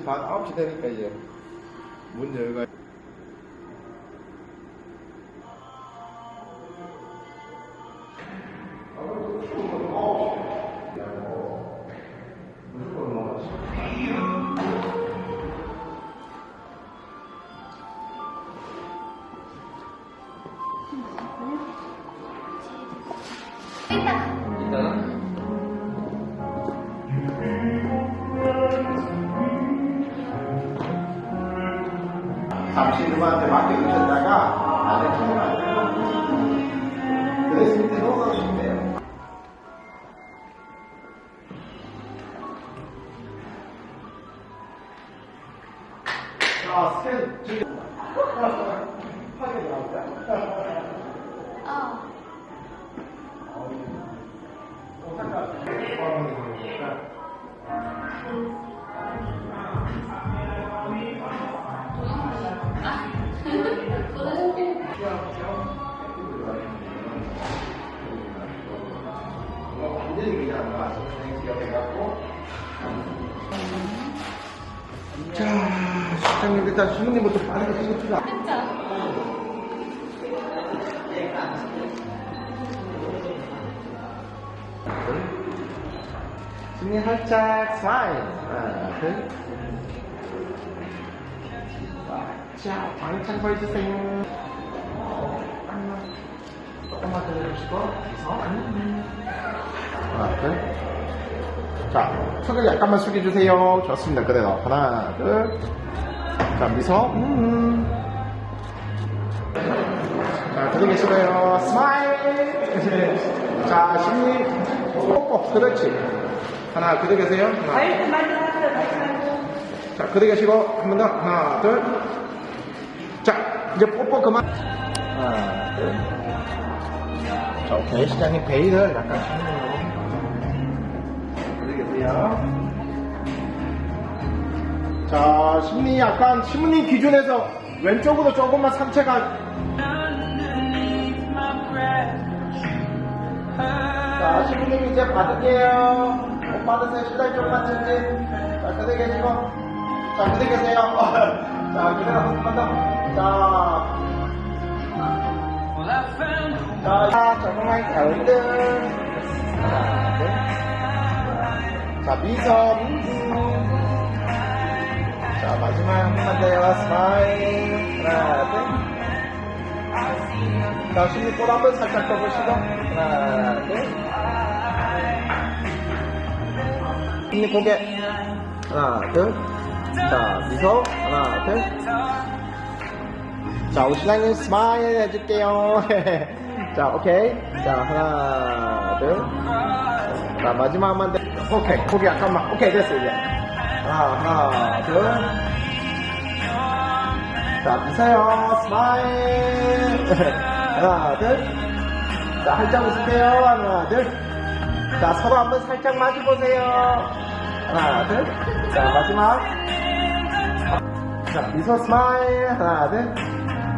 반 9시 되니까 이제 문 열고. 잠시 누구한테 맡겨주셨다가 안에 처음 안 되고 그래서 밑에 넣어가시면 돼요. 자, 스캔 지금 하게 나옵니다. 자, 실장님 일단 신부님부터 빠르게 찍읍시다. 신부님 살짝 스마일. 하나, 둘. 자, 방창 보여주세요. 조금만 더 해주시고, 하나, 둘. 자, 손을 약간만 숙여주세요. 좋습니다. 그대로. 하나, 둘. 자, 미소. 자, 그대 계시고요. 스마일. 자, 신님. 뽀뽀. 그렇지. 하나, 그대 계세요. 하나. 자, 그대 계시고, 한 번 더. 하나, 둘. 자, 이제 뽀뽀 그만. 하나, 둘. 자, 오케이. 시장님 베일을 약간 신님으로. 자, 심리 약간 신부님 기준에서 왼쪽으로 조금만 상체가. 자, 신부님 이제 받을게요. 못 받으세요. 시달 조금만 전진. 자, 그대 계시고. 자, 그대 계세요. 자, 그대로 한 번 더. 자, 조금만 가운데. 하나, 둘. 자, 미소. 자, 마지막 한 번만 더요. 스마일. 하나, 둘. 자, 신님 꽃 한번 살짝 떠보시고. 하나, 둘. 신님 고개. 하나, 둘. 자, 미소. 하나, 둘. 자, 우리 신랑님 스마일 해줄게요. 자, 오케이. 자, 하나, 둘. 자, 마지막 한 번 더. 오케이, 고개 약간만. 오케이, 됐어, 이제. 하나, 둘. 자, 미소요. 스마일. 하나, 둘. 자, 살짝 웃으세요. 하나, 둘. 자, 서로 한번 살짝 마주보세요. 하나, 둘. 자, 마지막. 자, 미소 스마일. 하나, 둘.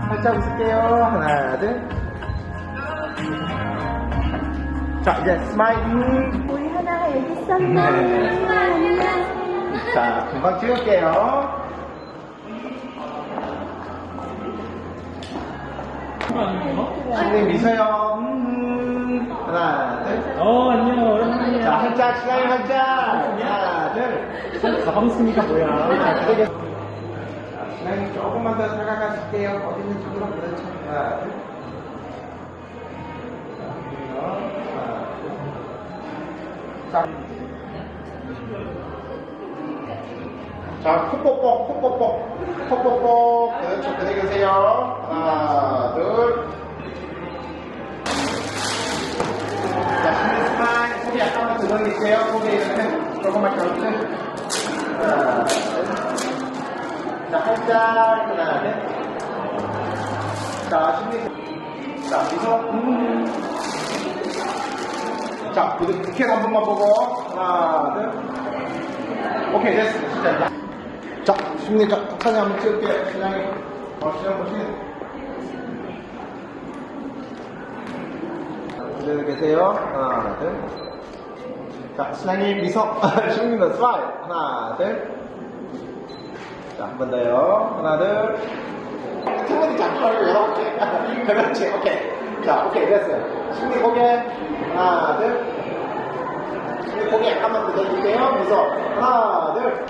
살짝 웃을게요. 하나, 둘. 자, 이제 스마일. 우리 하나가 여기 있었네. 자, 금방 찍을게요. 신님 미소요. 하나, 둘. 안녕, 오랜만이야. 자, 활짝, 신랑님 활짝. 하나, 둘. 반갑습니까, 뭐야. 자, 그대게. 자, 신랑님 조금만 더 다가가실게요. 어디 있는 쪽으로. 그렇죠. 하나, 둘. 자, 자, 콧뽀뽀, 콧뽀뽀, 콧뽀뽀. 그렇죠. 그대 계세요. 하나, 둘. 자, 신님 스마일. 소리 약간만 들어주세요. 소리 이렇게 조금만 더. 하나, 둘. 자, 살짝. 하나, 둘. 자, 신님. 자, 미소. 자, 이렇게 한 번만 보고. 하나, 둘. 오케이, 됐습니다. 진짜. 자, 신님, 자, 사진 한번 찍을게요. 신랑이. 신랑 보신. 그대로 계세요. 하나, 둘. 자, 신랑님 미소. 신랑님은 스마일. 하나, 둘. 자, 한 번 더요. 하나, 둘. 충분히 잡지 말고 이렇게. 그렇지, 오케이. 자, 오케이, 됐어요. 승리 고개. 하나, 둘. 승리 고개 약간만 더 돌릴게요. 그래서 하나, 둘.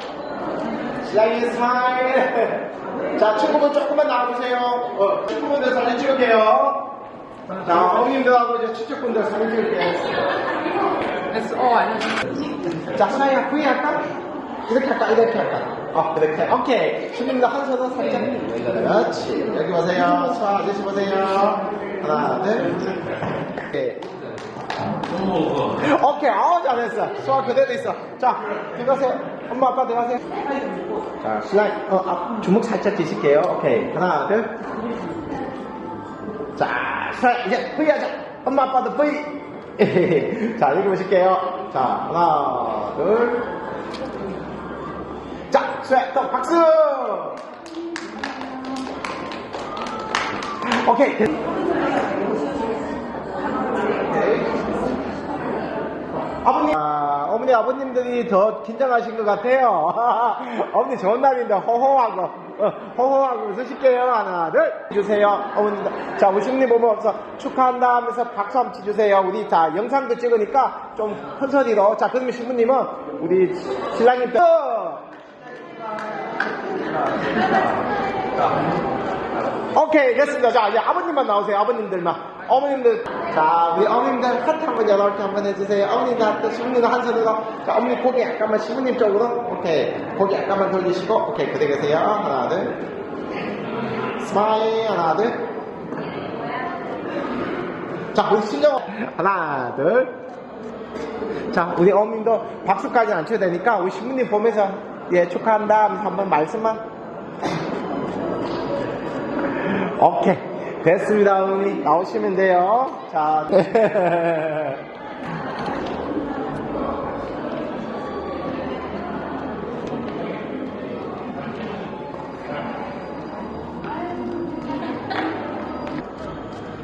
시작이 스마일. 자, 친구분 조금만 나와주세요. 친구분들 사진 찍을게요. 자, 어머님들하고 이제 친척분들 사진 찍을게요. 자, 스마일 V 할까? 이렇게 할까? 이렇게 할까? 이렇게. 오케이. 주님도 한 손으로 살짝. 그렇지. 여기 보세요. 자, 아저씨 보세요. 하나, 둘. 오케이. 오케이. 잘했어. 수학 그대로 있어. 자, 들어가세요. 엄마, 아빠 들어가세요. 자, 슬라임. 주먹 살짝 드실게요. 오케이. 하나, 둘. 자, 슬라임. 이제 V 하자. 엄마, 아빠도 V. 자, 여기 보실게요. 자, 하나, 둘. 자, 또 박수! 오케이. 아버님, 어머니, 아버님들이 더 긴장하신 것 같아요. 어머니 좋은 날인데, 호호하고 웃으실게요. 하나, 둘. 주세요. 어머님들. 자, 우리 승리 보면서 축하한다 하면서 박수 한번 치주세요. 우리, 자, 영상도 찍으니까 좀 큰 소리로. 자, 그러면 신부님은 우리 신랑님 또. 오케이, 됐습니다. 자, 이제 아버님만 나오세요. 아버님들만. 어머님들. 자, 우리 어머님들 하트 한번 이렇게 한번 해주세요. 어머님들 하트, 신부님들 한 손으로. 자, 어머니 고개 약간만 신부님 쪽으로. 오케이. 고개 약간만 돌리시고. 오케이, 그대 계세요. 하나, 둘. 스마일. 하나, 둘. 자, 우리 신정. 하나, 둘. 자, 우리 어머님도 박수까지 안 쳐야 되니까 우리 신부님 보면서 예, 축하한다 하면서 한번 말씀만. 오케이. 됐습니다, 어머니. 나오시면 돼요. 자.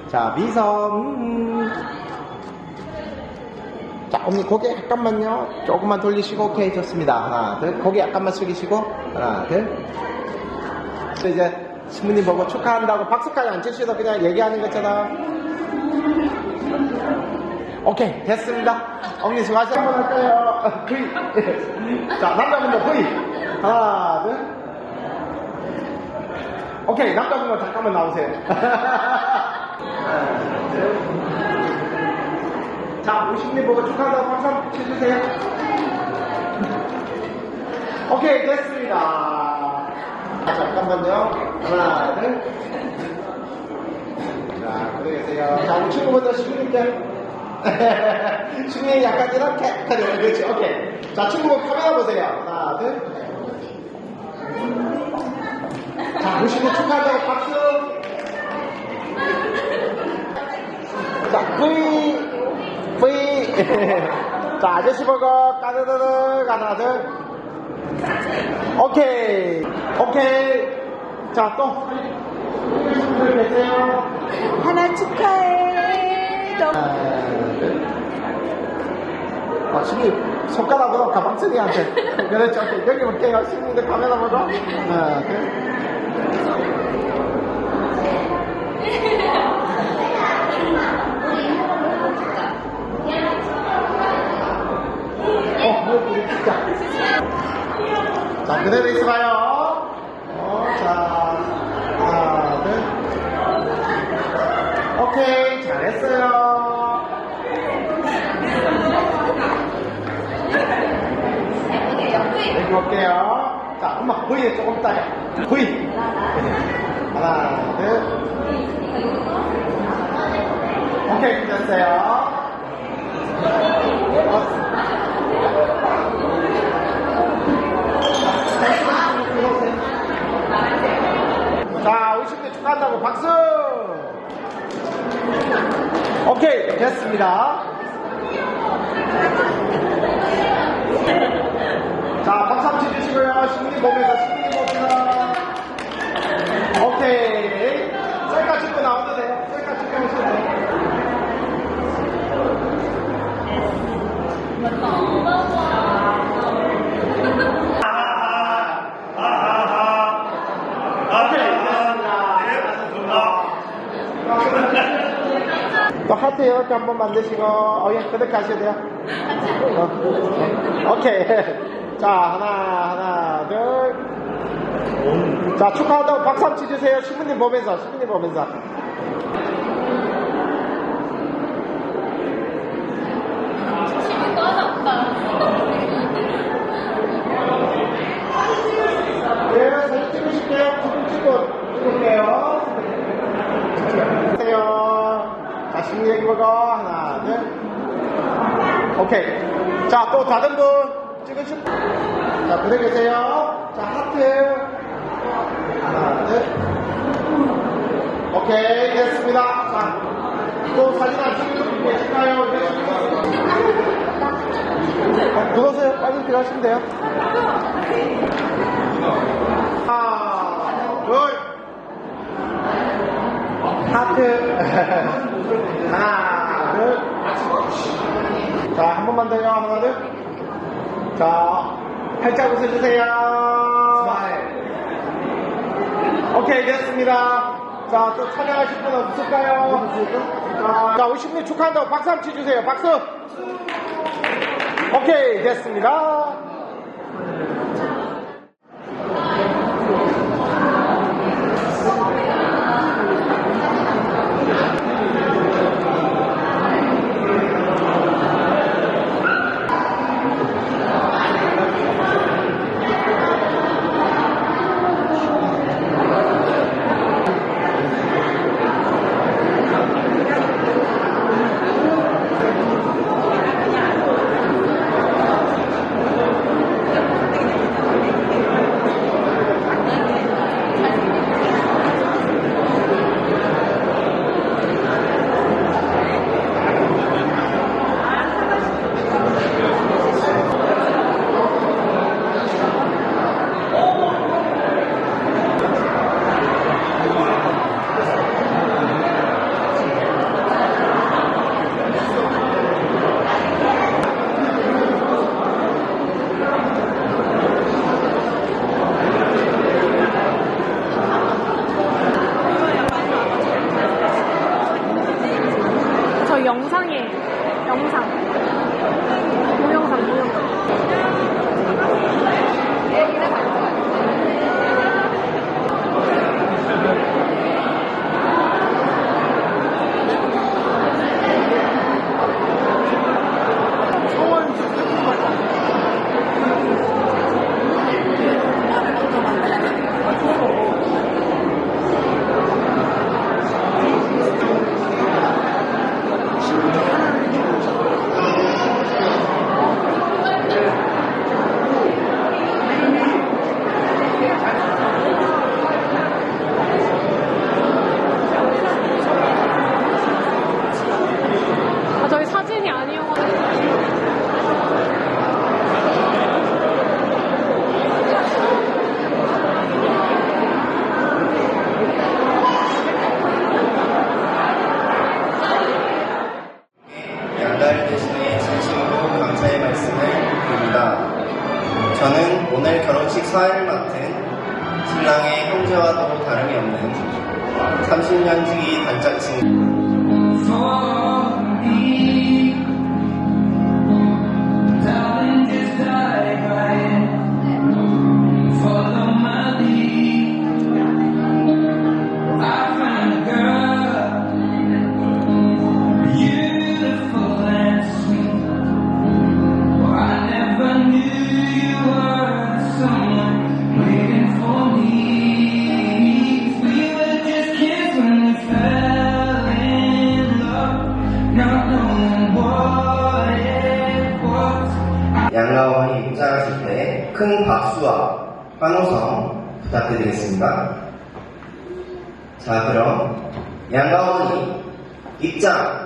자, 미성. 자, 어머니 고개 약간만요. 조금만 돌리시고. 오케이, 좋습니다. 하나, 둘. 고개 약간만 숙이시고. 하나, 둘. 이제 신부님 보고 축하한다고 박수까지 안 치셔도 그냥 얘기하는 것처럼. 오케이, 됐습니다. 어머니 수고하셨어요. 한번 할까요? V. 자, 남자분들 V. 하나, 둘. 오케이, 남자분들 잠깐만 나오세요. 하나, 둘. 자, 우리 신부님 보고 축하한다고 박수 한번 쳐주세요. 오케이, 됐습니다. 잠깐만요. 하나, 둘. 자, 그래 계세요. 자, 우리 친구분들 신부님께. 신부님 약간 이렇게. 그렇지, 오케이. 자, 친구분 카메라 보세요. 하나, 둘. 자, 우리 신부 축하한다고 박수. 자, V. 자, 아저씨 보고 까르르르. 하나, 둘. 오케이. 자, 또. 계세요. 하나 축하해. 신부님, 손가락으로 가방쓰기한테. 그렇죠. 오케이. 여기 볼게요. 신부님들 카메라 보고. 하나, 둘. 자, 그대로 있어봐요. 자, 하나, 둘. 오케이, 잘했어요. 여기 볼게요. 자, 엄마, V에 조금 따요. V. 하나, 둘. 오케이, 됐어요. 자, 우리 친구들 축하한다고 박수! 오케이, 됐습니다. 자, 박수 한번 쳐주시고요. 신부님 보면서, 신부님 보면서. 오케이. 셀카 찍고 나와도 돼요. 셀카 찍고 오셔도 돼요. 아하하. 하트 이렇게 한번 만드시고, 예, 그렇게 하셔야 돼요. 오케이. 자, 하나, 둘. 자, 축하한다고 박수 한번 치주세요. 신부님 보면서. 네, 사진 찍으실게요. 찍을게요. 자, 신부 얘기 보고, 하나, 둘. 오케이. 자, 또 다른 분 찍으실 자, 그대 계세요. 자, 하트. 하나, 둘. 오케이, 됐습니다. 자, 또 사진 안 찍으신 분 계실까요? 들어오세요. 빨리 들어가시면 돼요. 하나, 둘. 하트. 하나, 둘. 자, 한 번만 더요. 하나, 둘. 자, 활짝 웃어주세요. 오케이, 됐습니다. 자, 또 촬영하실 분 없을까요? 자, 우리 신부님 축하한다고 박수 한번 쳐주세요. 박수! 오케이, 됐습니다. 영상이에요. 영상. 동영상. 저희 사진이 아니어가지고. 양가를 대신해 진심으로 감사의 말씀을 드립니다. 저는 오늘 결혼식 사회를 맡은 신랑의 형제와도 다름이 없는 30년 지기 단짝친 양가원이 입장하실 때 큰 박수와 환호성 부탁드리겠습니다. 자, 그럼 양가원이 입장!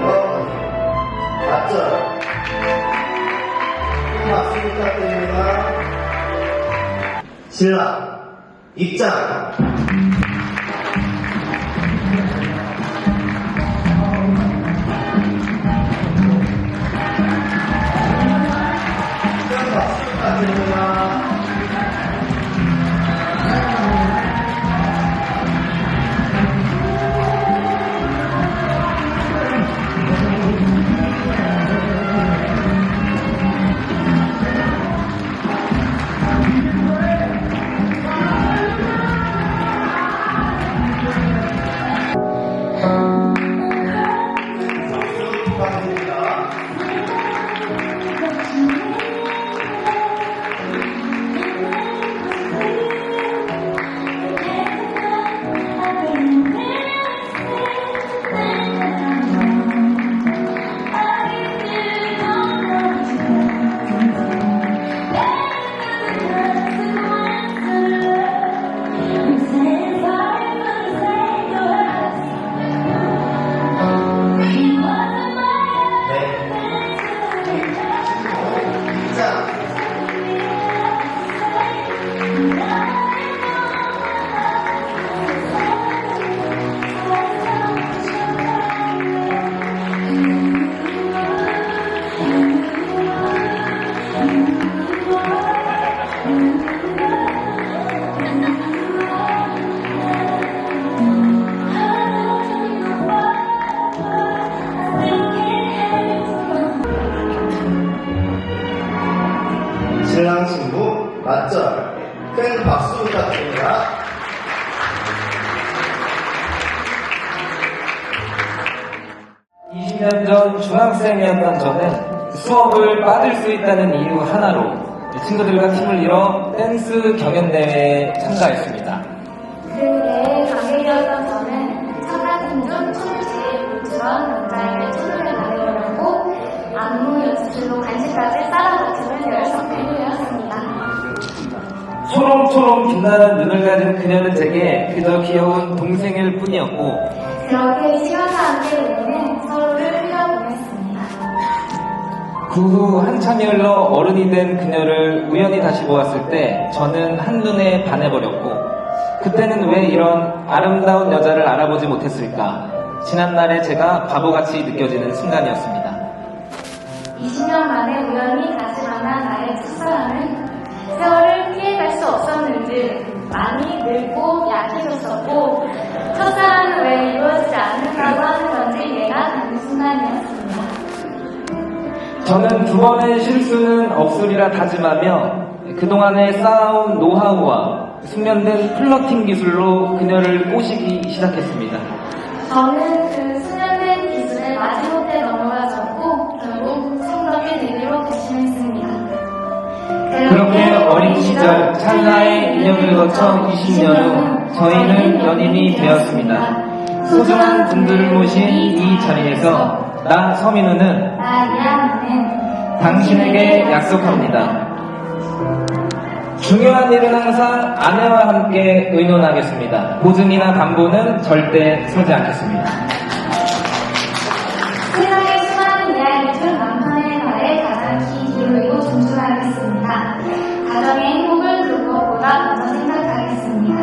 어머니 맞죠? 큰 박수 부탁드립니다. 신랑 입장. 큰 박수 부탁드립니다. 축하드립니다. 신랑 신부 맞절 큰 박수 부탁드립니다. (20년) 전 중학생이었던 저는 수업을 빠질 수 있다는 이유 하나로 친구들과 팀을 이뤄 댄스 경연대회에 참가했습니다. 그 대회의 관객이었던 저는 청라팀 중 춤을 제일 못 추던 남자에게 춤을 가르려고 안무 연습실로 간식까지 따라다니는 열성팬이었습니다. 초롱초롱 빛나는 눈을 가진 그녀는 제게 그저 귀여운 동생일 뿐이었고 그렇게 시간과 함께 우리는 서로를 흘려보냈습니다. 그 후 한참이 흘러 어른이 된 그녀를 우연히 다시 보았을 때 저는 한눈에 반해버렸고 그때는 왜 이런 아름다운 여자를 알아보지 못했을까 지난날에 제가 바보같이 느껴지는 순간이었습니다. 20년 만에 우연히 다시 만난 나의 첫사랑은 세월을 피해갈 수 없었는지 많이 늙고 약해졌었고 첫사랑은 왜 이루어지지 않는다고 하는 건지 이해가 가는 순간이었습니다. 저는 두 번의 실수는 없으리라 다짐하며 그동안에 쌓아온 노하우와 숙련된 플러팅 기술로 그녀를 꼬시기 시작했습니다. 저는 그 수련된 기술에 마지못해 넘어가졌고 결국 성덕이 되기로 결심했습니다. 그렇게 어린 시절 찰나의 인연을 거쳐 20년 후 저희는 연인이 되었습니다. 소중한 분들을 모신 이 자리에서 나 서민우는 나 이하는 당신에게 약속합니다. 중요한 일은 항상 아내와 함께 의논하겠습니다. 보증이나 담보는 절대 서지 않겠습니다. 세상의 수많은 이야기 중 남편의 말에 가장 귀 기울이고 존중하겠습니다. 가정의 행복을 그것보다 먼저 생각하겠습니다.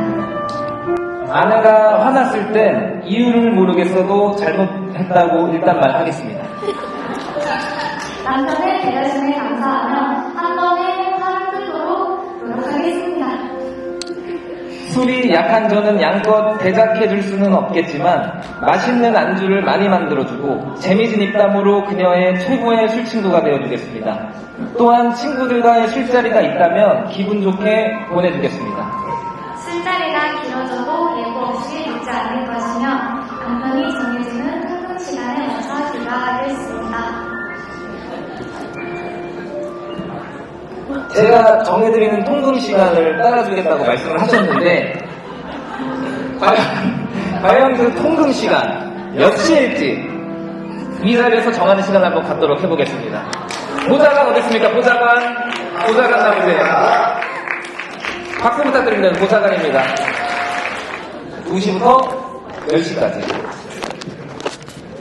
아내가 화났을 땐 이유를 모르겠어도 잘못했다고 일단 말하겠습니다. 남편의 배려심에 감사하며 한 번에 화를 풀도록 노력하겠습니다. 술이 약한 저는 양껏 대작해줄 수는 없겠지만 맛있는 안주를 많이 만들어주고 재미진 입담으로 그녀의 최고의 술친구가 되어주겠습니다. 또한 친구들과의 술자리가 있다면 기분 좋게 보내주겠습니다. 술자리가 길어져도 예고 없이 늦지 않을 것이며 남편이 정해주는 통금 시간에 맞춰 귀가하겠습니다. 제가 정해드리는 통금 시간을 따라주겠다고 말씀을 하셨는데 과연 그 통금 시간 몇 시일지 이 자리에서 정하는 시간을 한번 갖도록 해보겠습니다. 보좌관 어디 있습니까? 보좌관 나오세요. 박수 부탁드립니다. 보좌관입니다. 2시부터 10시까지.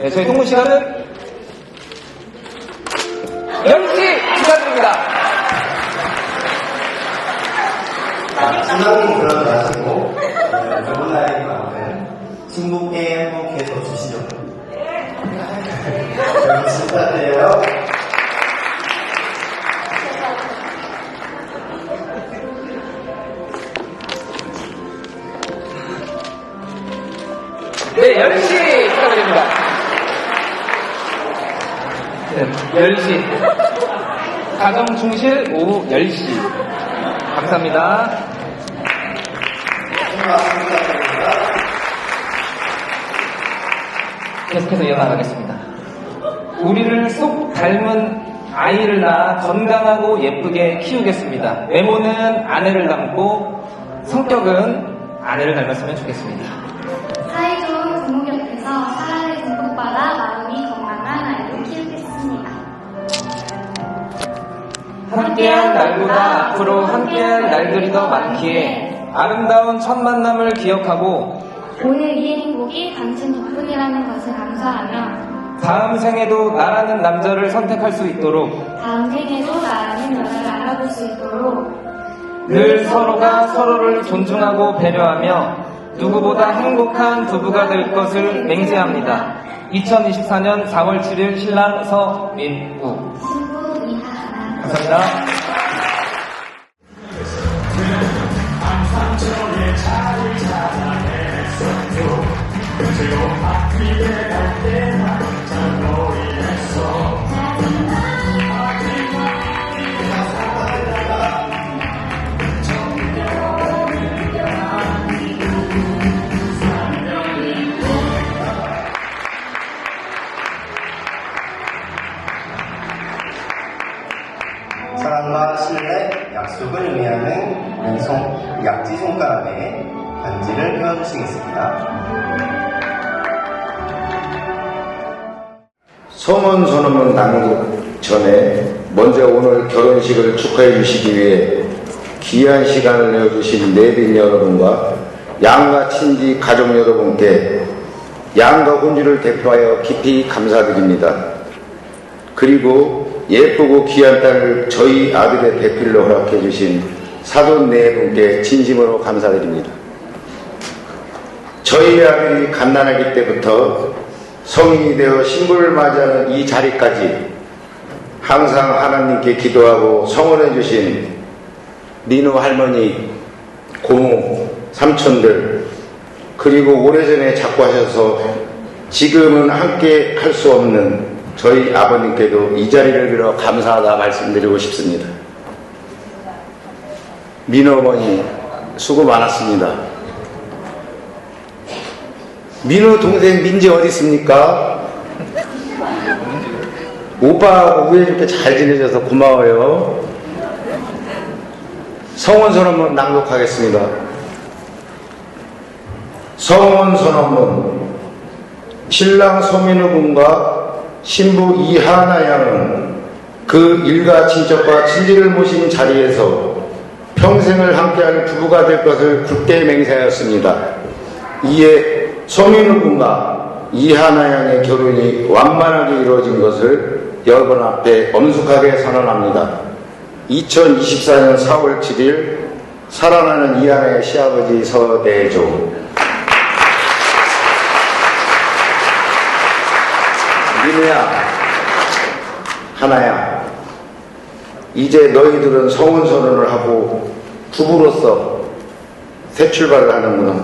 네, 저희 통금 시간은 열시 축하드립니다. 신랑님 그러지 마시고 좋은 날인 만큼 친구께 행복해서 주시죠. 여러분 축하드려요. 네, 10시 축하드립니다. 네, 10시. 가정충실 오후 10시. 감사합니다. 계속해서 이어나가겠습니다. 우리를 쏙 닮은 아이를 낳아 건강하고 예쁘게 키우겠습니다. 외모는 아내를 닮고 성격은 아내를 닮았으면 좋겠습니다. 사이좋은 부모 곁에서 사랑을 듬뿍 받아 마음이 건강한 아이를 키우겠습니다. 함께한 날보다 앞으로 함께할 날들이 더 많기에 아름다운 첫 만남을 기억하고 오늘 이 행복이 당신 덕분이라는 것을 감사하며 다음 생에도 나라는 남자를 선택할 수 있도록 다음 생에도 나라는 여자를 알아볼 수 있도록 늘 서로가 서로를 존중하고 배려하며 누구보다 행복한 부부가 될 것을 맹세합니다. 2024년 4월 7일 신랑 서민우. 신부 이하나. 감사합니다. 사랑과 신뢰, 약속을 의미하는 왼손 약지 손가락에 반지를 껴주시겠습니다. 성원 선언문 낭독 전에 먼저 오늘 결혼식을 축하해 주시기 위해 귀한 시간을 내어주신 내빈 여러분과 양가 친지 가족 여러분께 양가 혼주를 대표하여 깊이 감사드립니다. 그리고 예쁘고 귀한 딸을 저희 아들의 배필로 허락해 주신 사돈 네 분께 진심으로 감사드립니다. 저희 아들이 갓난아기 때부터 성인이 되어 신부를 맞이하는 이 자리까지 항상 하나님께 기도하고 성원해 주신 민우 할머니, 고모, 삼촌들, 그리고 오래전에 자꾸 하셔서 지금은 함께 할 수 없는 저희 아버님께도 이 자리를 빌어 감사하다 말씀드리고 싶습니다. 민우 어머니 수고 많았습니다. 민우 동생 민지 어디 있습니까? 오빠하고 우애 좋게 잘 지내줘서 고마워요. 성원선언문 낭독하겠습니다. 성원선언문. 신랑 서민우 군과 신부 이하나 양은 그 일가 친척과 친지를 모신 자리에서 평생을 함께할 부부가 될 것을 굳게 맹세하였습니다. 이에 서민우 군과 이하나 양의 결혼이 완만하게 이루어진 것을 여러분 앞에 엄숙하게 선언합니다. 2024년 4월 7일 사랑하는 이하나의 시아버지 서대조. 민우야, 하나야, 이제 너희들은 성혼선언을 하고 부부로서 새 출발을 하는구나.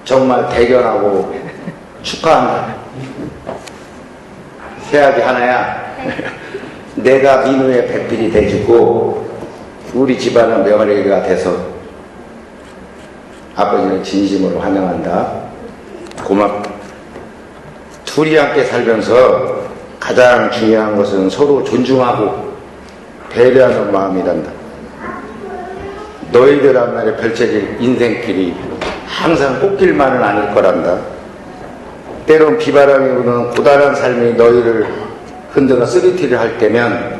정말 대견하고 축하한다. 새아기 하나야, 내가 민우의 배필이 돼주고 우리 집안은 며느리가 돼서 아버지는 진심으로 환영한다. 고맙다. 둘이 함께 살면서 가장 중요한 것은 서로 존중하고 배려하는 마음이란다. 너희들 앞날에 펼쳐질 인생길이 항상 꽃길만은 아닐 거란다. 때론 비바람이 부는 고단한 삶이 너희를 흔들어 쓰리티를 할 때면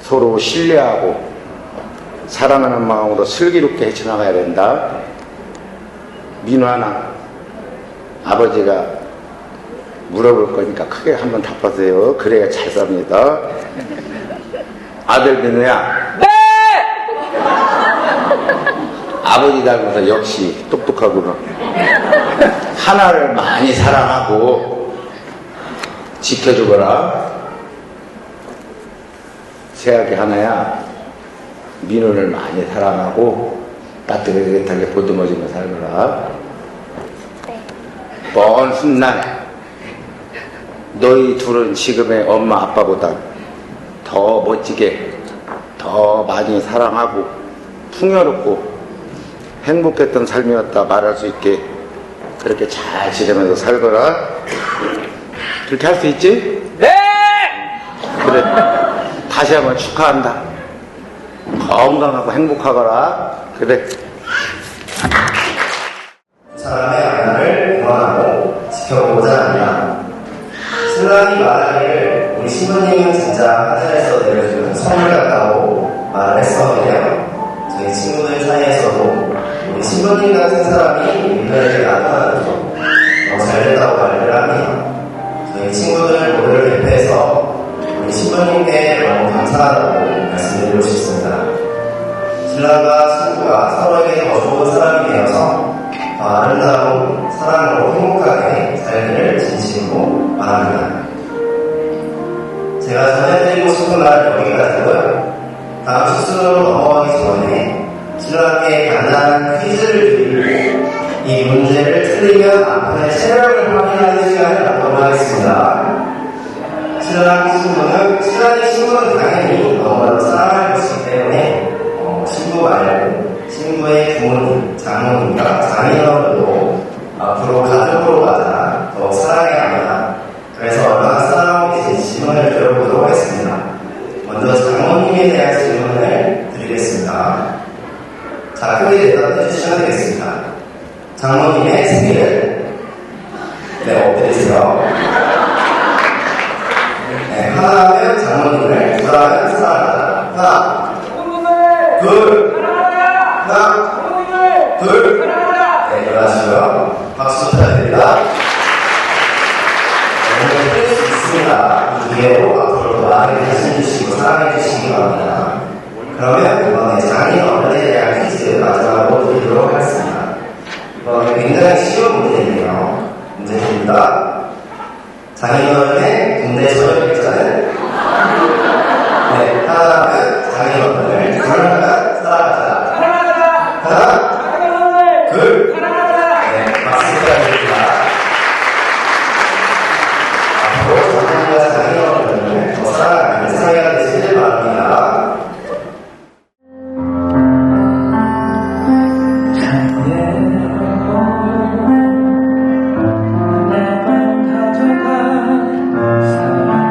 서로 신뢰하고 사랑하는 마음으로 슬기롭게 헤쳐나가야 된다. 민우 하나, 아버지가 물어볼 거니까 크게 한번 답하세요. 그래야 잘 삽니다. 아들 민우야. 네! 아버지 닮아서 역시 똑똑하구나. 하나를 많이 사랑하고 지켜주거라. 새아기 하나야, 민우를 많이 사랑하고 따뜻하게 보듬어주며 살거라. 먼 훗날 너희 둘은 지금의 엄마 아빠보다 더 멋지게, 더 많이 사랑하고 풍요롭고 행복했던 삶이었다 말할 수 있게 그렇게 잘 지내면서 살거라. 그렇게 할 수 있지? 네! 그래. 다시 한번 축하한다. 건강하고 행복하거라. 그래. 사람의 안녕을 응원하고 지켜보고자 합니다. 신랑이 말하기를 우리 신부님은 진짜 하늘에서 내려주는 선물 같다고 말을 했었는데요. 저희 친구들 사이에서도 우리 신부님 같은 사람이 우리들에게 나타나서 너무 잘됐다고 말을 합니다. 저희 친구들 모두를 대표해서 우리 신부님께 너무 감사하다고 말씀드리고 싶습니다. 신랑과 친구가 서로에게 더 좋은 사람이 되어서 더 아름다운 사랑으로 행복하게 살기를 진심으로 바랍니다. 제가 전해드리고 싶은 말은 여기까지고요. 다음 수순으로 넘어가기 전에 신랑께 간단한 퀴즈를 드리고 이 문제를 틀리면 앞으로의 체력을 확인하는 시간을 갖도록 하겠습니다. 신랑이 친구는 당연히 너무나도 사랑할 것이기 때문에 친구 말고 친구의 부모님, 장모님과 장인어른도 앞으로 가족으로 가자, 더욱 사랑해야 합니다. 그래서 얼마나 사랑하고 계신지 질문을 드려보도록 하겠습니다. 먼저 장모님에 대한 질문을 드리겠습니다. 자, 크게 대답해 주시면 되겠습니다. 장모님의 생일을 엎드리세요. 네, 하나면 장모님을, 둘하면 사랑하다. 하나, 둘, 하나, 둘, 네, 일어나시고요. 박수 부탁드립니다. 오늘 뺄 수 있습니다. 이 기회로 앞으로도 많은 관심 주시고 사랑해 주시기 바랍니다. 그러면 이번에 장인어른에 대한 퀴즈 마지막으로 드리도록 하겠습니다. 이번에 굉장히 쉬운 문제인데요. 문제 드립니다. 장인어른의 군대 저녁일자는 네, 하나는 장인어른을, 둘하면 사랑하자. 하나, 둘, 네, 박수 부탁드립니다. 앞으로 장인과 장인어른을 더 사랑하는 사회가 되시길 바랍니다. 나만 가져가 사랑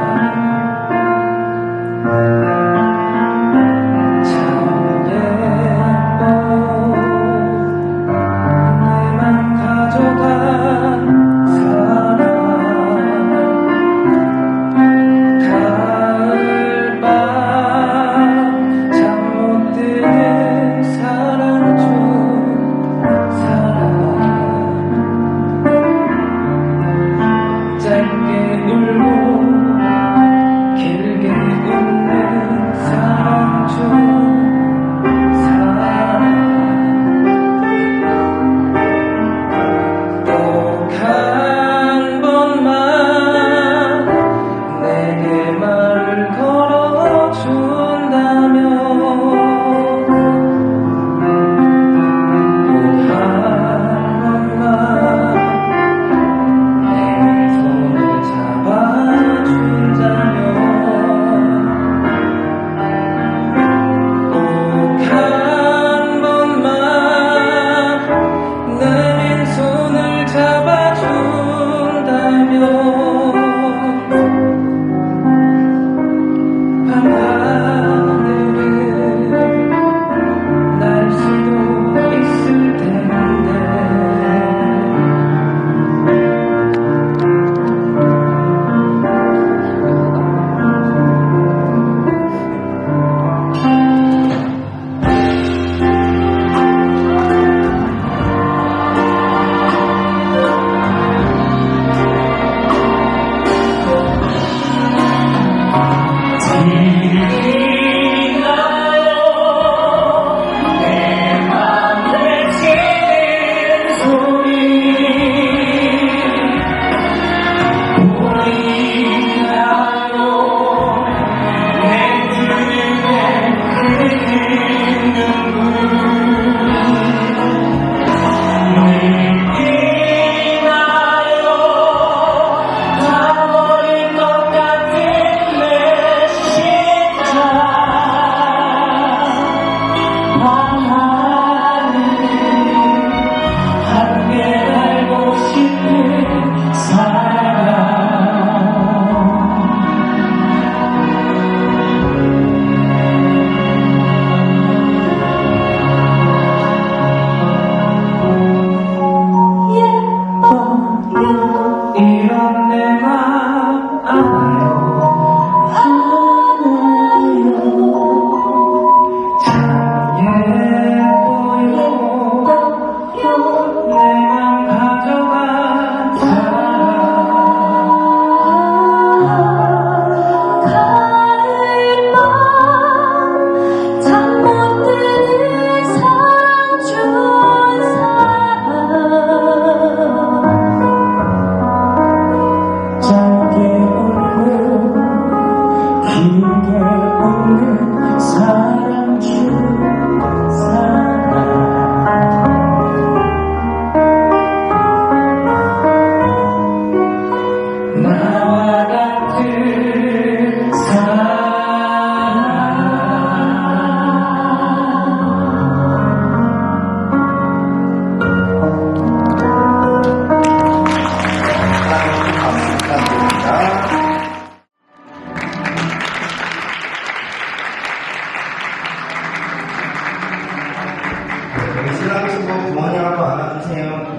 부모님하고 안아주세요.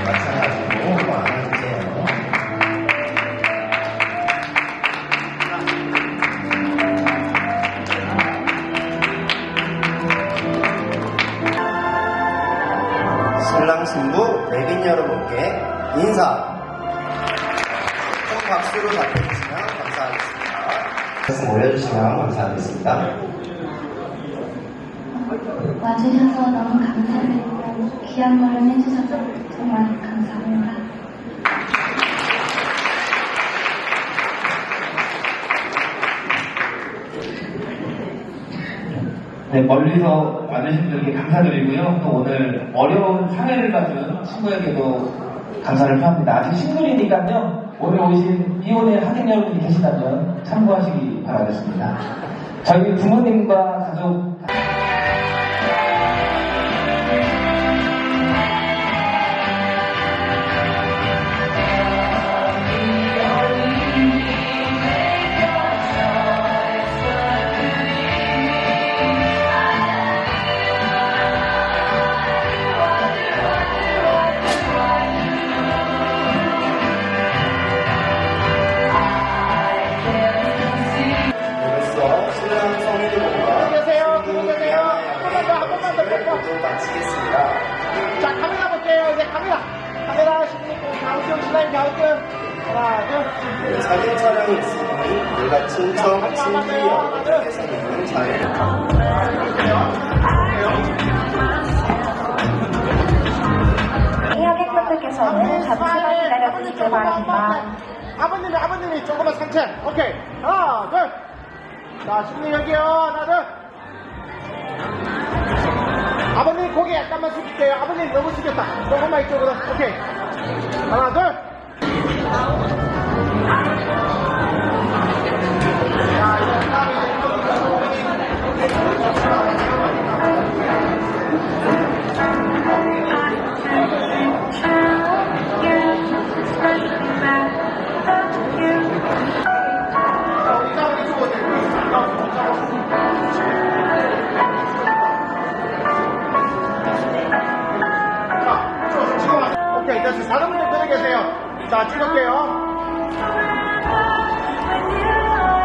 마찬가지로 안아주세요. 신랑 신부 내빈 여러분께 인사 큰 박수로 답해주시면 감사하겠습니다. 말씀 올려주시면 감사하겠습니다. 와주셔서 너무 감사드리고 귀한 걸음 해주셔서 정말 감사합니다. 네, 멀리서 와주신 분께 감사드리고요. 또 오늘 어려운 사회를 봐준 친구에게도 감사를 표합니다. 아직 싱글이니까요. 오늘 오신 이혼의 학생 여러분이 계시다면 참고하시기 바라겠습니다. 저희 부모님과 가족 이로써 신랑 성희들과 계세요. 계세요. 한 번만 더. 모두 마치겠습니다. 자, 카메라 볼게요. 이제 카메라 신님 가운데 신랑님 가운데 하나, 둘. 사진 촬영이 있으니 내가 친척, 친지 여러분들께서 있는 자리에 하객분들께서는 잠시만 기다려주시길 바랍니다. 아버님이 조금만 산책. 오케이. 하나, 둘. 자, 신님 여기요. 하나, 둘. 아버님 고개 약간만 숙일게요. 아버님 너무 숙였다. 조금만 이쪽으로. 오케이. 하나, 둘. 자, 이제 다음에 오케이, 됐어. 다른 분들 들어 계세요. 자, 찍을게요.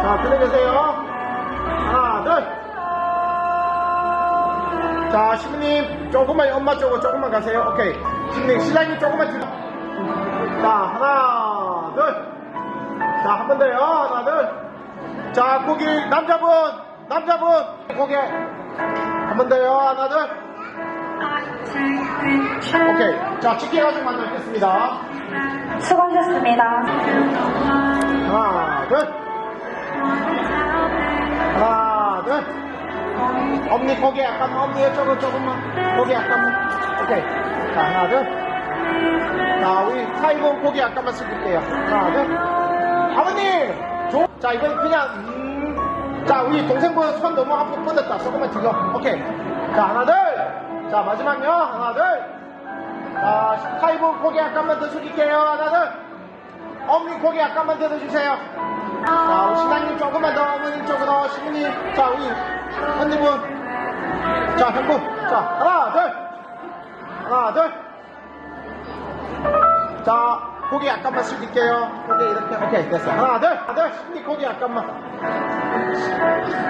자, 들어 계세요. 하나, 둘. 자, 신부님, 조금만, 엄마 쪽으로 조금만 가세요. 오케이. 신부님, 신랑님 조금만 뒤로. 자, 하나, 둘. 자, 한 번 더요. 하나, 둘. 자, 거기, 남자분, 고개. 한 번 더요. 하나, 둘. 오케이. 자, 직계 가족 만나겠습니다. 수고하셨습니다. 하나, 둘. 하나, 둘. 엄니 고개 약간, 엄니 이쪽으로 조금만. 고개 약간만. 오케이. 자, 하나, 둘. 자, 우리 사이봉 고개 약간만 숙일게요. 하나, 둘. 아버님! 자, 이건 그냥, 자, 우리 동생분 손 너무 앞으로 뻗었다. 조금만 뒤로. 오케이. 자, 하나, 둘. 자, 마지막요. 하나, 둘. 자, 사이봉 고개 약간만 더 숙일게요. 하나, 둘. 어머니 고개 약간만 들어주세요. 자, 우리 신랑님 조금만 더 어머님 쪽으로. 신부님. 자, 우리 언니분. 자, 형부. 자, 하나, 둘. 하나, 둘. 자, 고개 약간만 숙일게요. 고개 이렇게. 오케이, 됐어. 하나, 둘. 하나, 둘. 신부님 고개 약간만.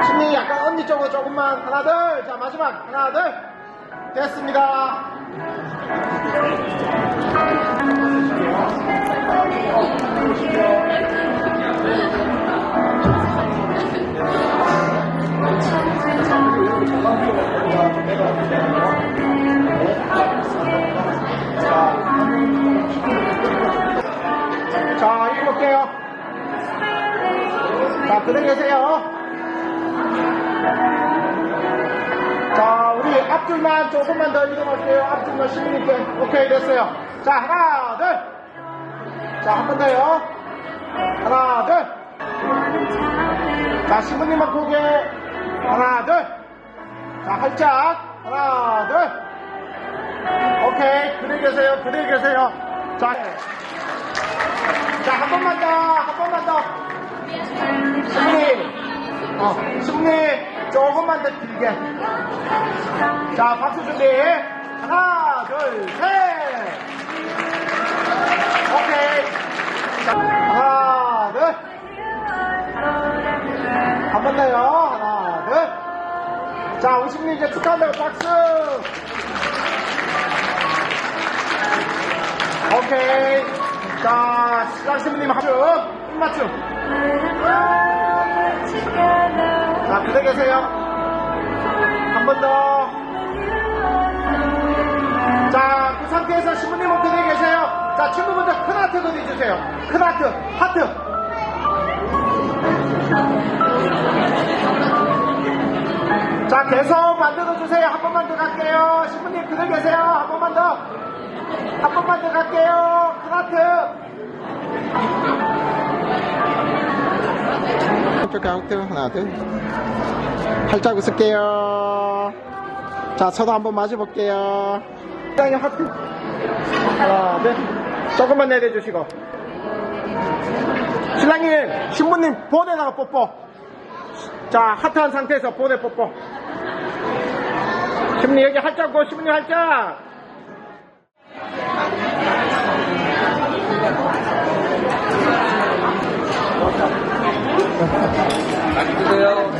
신부님 약간 언니 쪽으로 조금만. 하나, 둘. 자, 마지막. 하나, 둘. 됐습니다. 자, 읽어볼게요. 자, 그대 계세요. 자, 우리 앞줄만 조금만 더 읽어볼게요. 앞줄만 시민님께. 오케이, 됐어요. 자, 하나, 둘. 자, 한 번 더요. 하나, 둘. 자, 신부님만 고개. 하나, 둘. 자, 활짝. 하나, 둘. 오케이. 그대로 계세요. 그대로 계세요. 자, 한 번만 더. 한 번만 더. 승리. 조금만 더 길게. 자, 박수 준비. 하나, 둘, 셋. 오케이. 자, 하나, 둘. 한 번 더요. 하나, 둘. 자, 우승님 이제 축하한다고 박수. 오케이. 자, 신랑 신부님 합주. 입맞춤. 자, 그대 계세요. 한 번 더. 자, 그 상태에서 신부님은 그대 계세요. 자, 친구분들 큰 하트 그려주세요. 큰 하트. 하트. 자, 계속 만들어주세요. 한 번만 더 갈게요. 신부님 그대 계세요. 한 번만 더. 한 번만 더 갈게요. 큰 하트. 이쪽에 하트. 하나, 둘. 활짝 웃을게요. 자, 저도 한번 맞아볼게요. 땅에 하트. 하나, 둘. 조금만 내려주시고. 신랑님, 신부님 보내다가 뽀뽀. 자, 하트한 상태에서 보내 뽀뽀. 신부님 여기 활짝고, 신부님 활짝. 많이 드세요.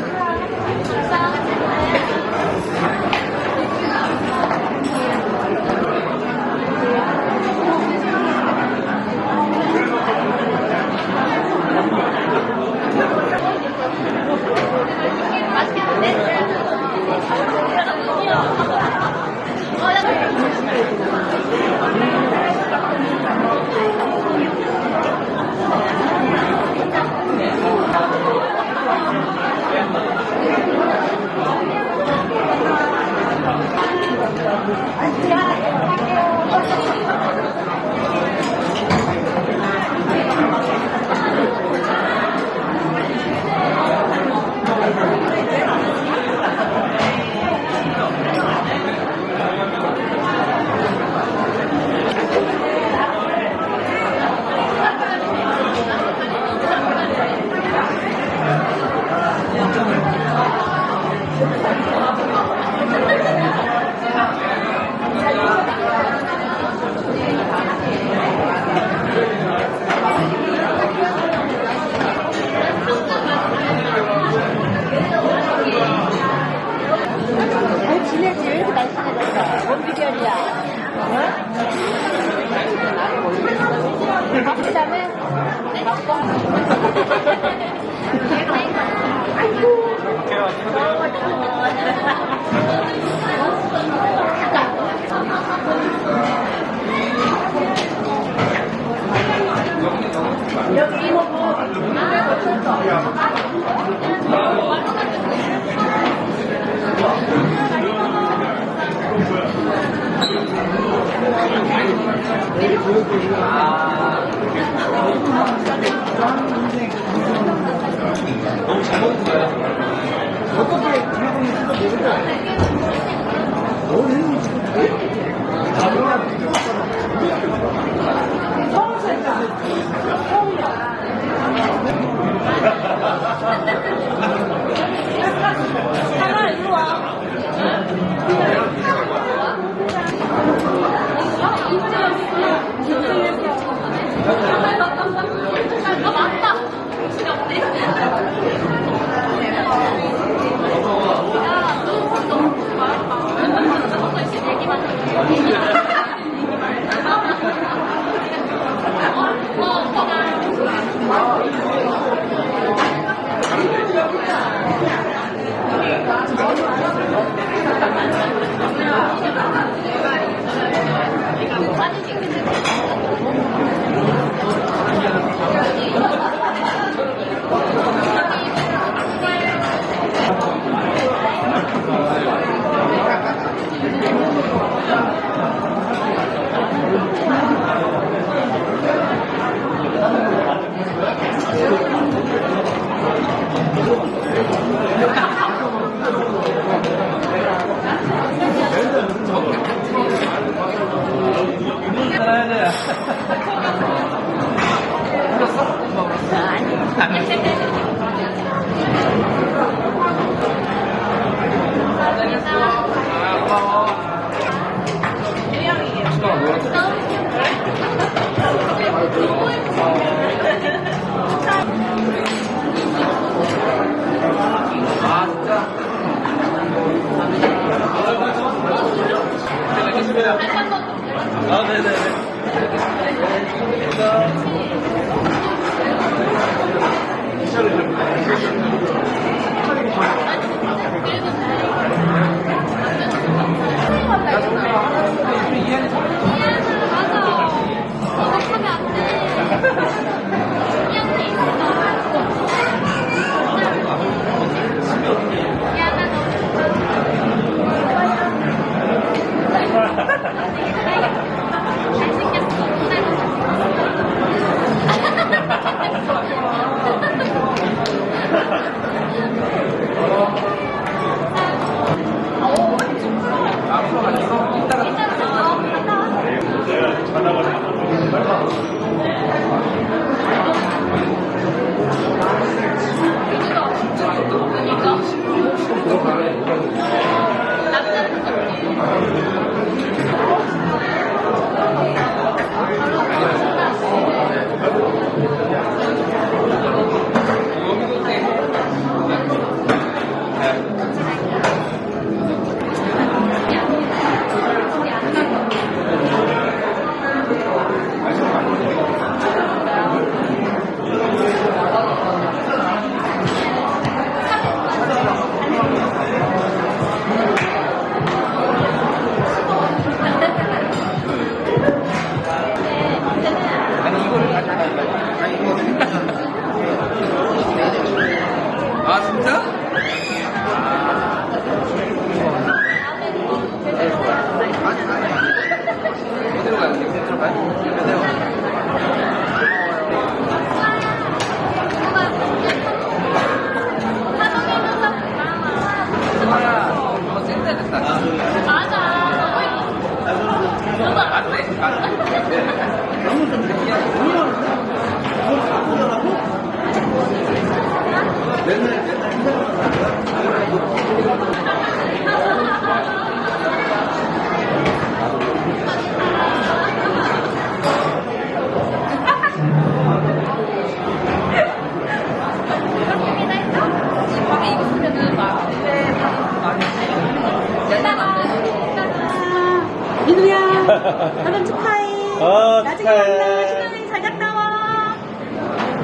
결혼 축하해. 나중에 만나. 신혼여행 잘 갔다 와.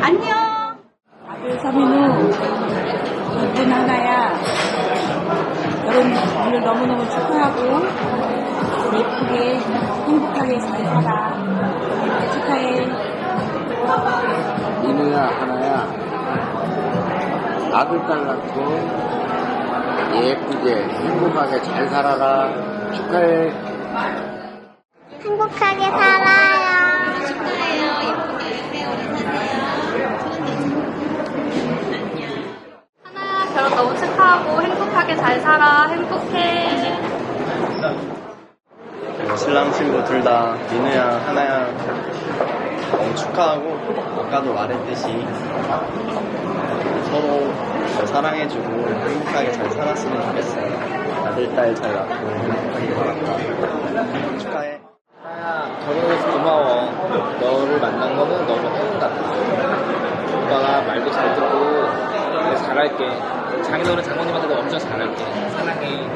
안녕. 아들 서민우, 이쁜 하나야. 결혼 오늘 너무너무 축하하고 예쁘게 행복하게 잘 살아. 축하해. 민우야, 하나야, 아들, 딸 낳고 예쁘게, 행복하게 잘 살아라. 축하해. 행복하게 살아요. 축하해요. 예쁘게 하나야, 결혼 너무 축하하고 행복하게 잘 살아. 행복해. 신랑 신부 둘 다 민우야, 하나야 너무 축하하고 아까도 말했듯이 서로 잘 사랑해주고 행복하게 잘 살았으면 좋겠어요. 아들, 딸 잘 낳고 행복하게 살았다. 축하해. 하나야, 결혼해서 고마워. 너를 만난 거는 너무 행운 같아. 오빠가 말도 잘 듣고 잘할게. 장인어른 장모님한테도 엄청 잘할게. 사랑해.